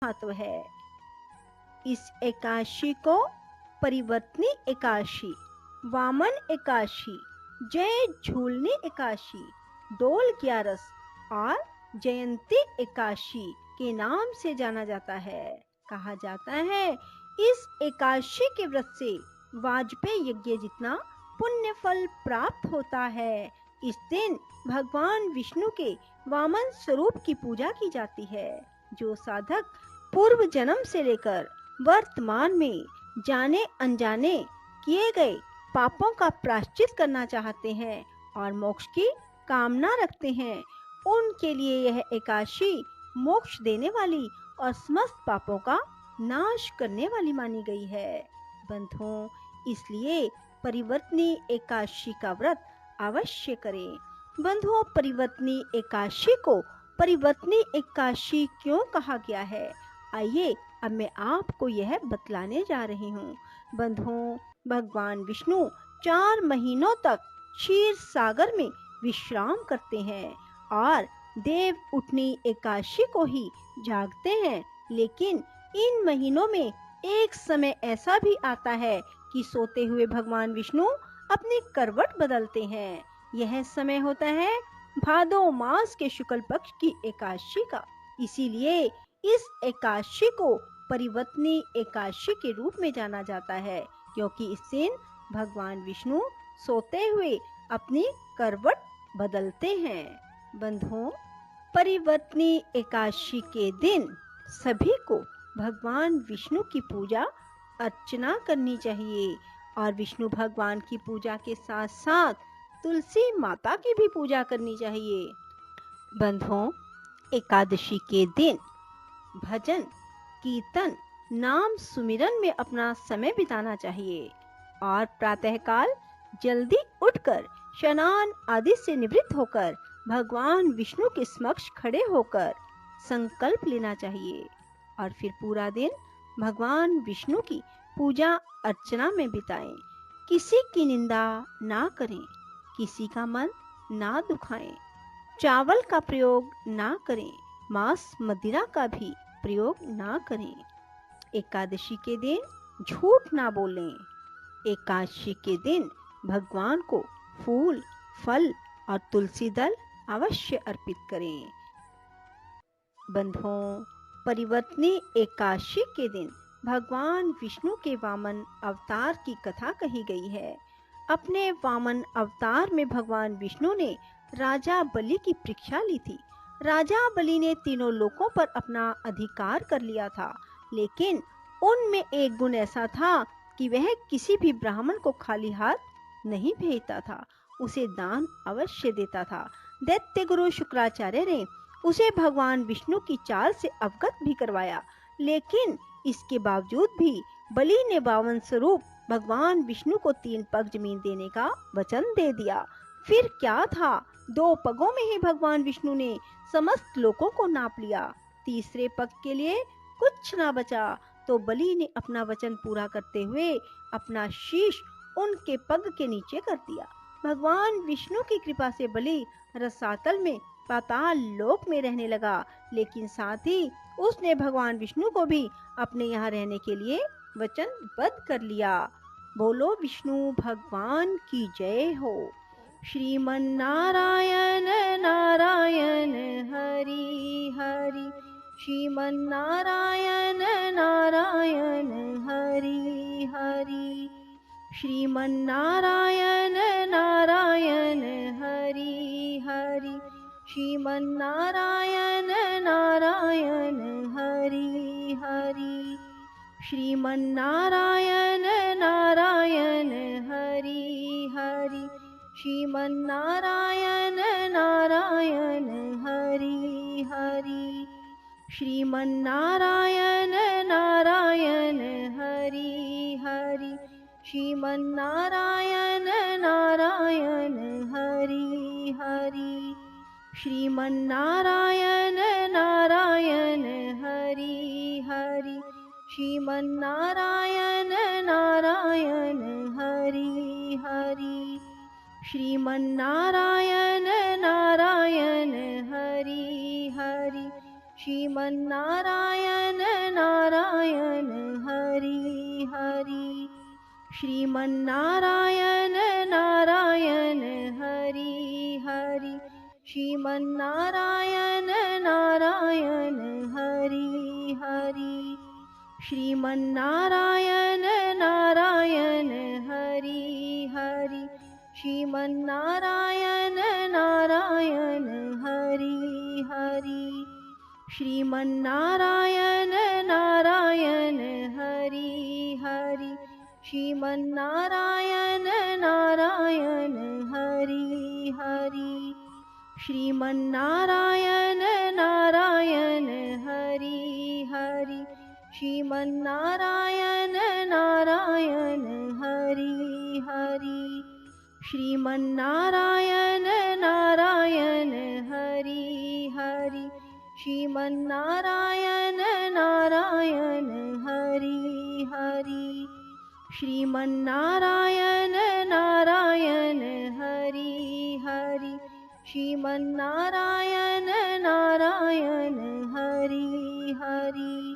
महत्व है। इस एकादशी को परिवर्तनी एकादशी, वामन एकादशी, जय झूलनी एकादशी, डोल ग्यारस और जयंती एकादशी के नाम से जाना जाता है। कहा जाता है इस एकादशी के व्रत से वाजपेयी यज्ञ जितना पुण्य फल प्राप्त होता है। इस दिन भगवान विष्णु के वामन स्वरूप की पूजा की जाती है। जो साधक पूर्व जन्म से लेकर वर्तमान में जाने अनजाने किए गए पापों का प्रायश्चित करना चाहते हैं और मोक्ष की कामना रखते हैं, उनके लिए यह एकादशी मोक्ष देने वाली और समस्त पापों का नाश करने वाली मानी गई है। बंधुओं, इसलिए परिवर्तनी एकादशी का व्रत अवश्य करें। बंधुओं, परिवर्तनी एकादशी को परिवर्तनी एकादशी क्यों कहा गया है, आइए अब मैं आपको यह बतलाने जा रही हूँ। बंधुओं, भगवान विष्णु 4 महीनों तक क्षीर सागर में विश्राम करते हैं और देव उठनी एकादशी को ही जागते हैं। लेकिन इन महीनों में एक समय ऐसा भी आता है कि सोते हुए भगवान विष्णु अपनी करवट बदलते हैं। यह समय होता है भादो मास के शुक्ल पक्ष की एकादशी का। इसीलिए इस एकादशी को परिवर्तनी एकादशी के रूप में जाना जाता है, क्योंकि इस दिन भगवान विष्णु सोते हुए अपनी करवट बदलते हैं। बंधुओं, परिवर्तनी एकादशी के दिन सभी को भगवान विष्णु की पूजा अर्चना करनी चाहिए और विष्णु भगवान की पूजा के साथ साथ तुलसी माता की भी पूजा करनी चाहिए। बंधुओं, एकादशी के दिन भजन, कीर्तन, नाम सुमिरन में अपना समय बिताना चाहिए और प्रातःकाल जल्दी उठकर स्नान आदि से निवृत्त होकर भगवान विष्णु के समक्ष खड़े होकर संकल्प लेना चाहिए और फिर पूरा दिन भगवान विष्णु की पूजा अर्चना में बिताएं। किसी की निंदा ना करें, किसी का मन ना दुखाएं, चावल का प्रयोग ना करें, मांस मदिरा का भी प्रयोग ना करें। एकादशी के दिन झूठ ना बोलें। एकादशी के दिन भगवान को फूल, फल और तुलसी दल अवश्य अर्पित करें। बंधुओं, परिवर्तनी एकादशी के दिन भगवान विष्णु के वामन अवतार की कथा कही गई है। अपने वामन अवतार में भगवान विष्णु ने राजा बलि की परीक्षा ली थी। राजा बलि ने तीनों लोकों पर अपना अधिकार कर लिया था, लेकिन उनमें एक गुण ऐसा था कि वह किसी भी ब्राह्मण को खाली हाथ नहीं भेजता था, उसे दान अवश्य देता था। दैत्य गुरु शुक्राचार्य ने उसे भगवान विष्णु की चाल से अवगत भी करवाया, लेकिन इसके बावजूद भी बलि ने वामन स्वरूप भगवान विष्णु को 3 पग जमीन देने का वचन दे दिया। फिर क्या था, 2 पगों में ही भगवान विष्णु ने समस्त लोकों को नाप लिया। तीसरे पग के लिए कुछ ना बचा, तो बलि ने अपना वचन पूरा करते हुए अपना शीश उनके पग के नीचे कर दिया। भगवान विष्णु की कृपा से बलि रसातल में पाताल लोक में रहने लगा, लेकिन साथ ही उसने भगवान विष्णु को भी अपने यहाँ रहने के लिए वचनबद्ध कर लिया। बोलो विष्णु भगवान की जय हो। श्रीमन नारायण नारायण हरि हरि, श्रीमन नारायण नारायण हरि हरि, श्रीमन नारायण नारायण हरि हरि, श्रीमन नारायण नारायण हरि हरि, श्रीमन नारायण नारायण हरि हरि, श्रीमन नारायण नारायण हरि हरि, श्रीमन नारायण नारायण हरि हरि, श्रीमन नारायण नारायण हरि हरि, श्रीमन नारायण नारायण हरि हरि, श्रीमन नारायण नारायण हरि हरि, श्रीमन नारायण नारायण हरि हरि, श्रीमन्नारायण नारायण हरि हरि, श्रीमन्नारायण नारायण हरि हरि, श्रीमन्नारायण नारायण हरि हरि, श्रीमन्नारायण नारायण हरि हरि, श्रीमन्नारायण नारायण हरि हरि, श्रीमन्नारायण नारायण हरि हरि, श्रीमन्नारायण नारायण हरि हरि, श्रीमन्नारायण नारायण हरि हरि, श्रीमन्नारायण नारायण हरि हरि, श्रीमन्नारायण नारायण हरि हरि, श्रीमन्नारायण नारायण हरि हरि, श्रीमन्नारायण नारायण हरि हरि, श्रीमन्नारायण नारायण हरि हरि।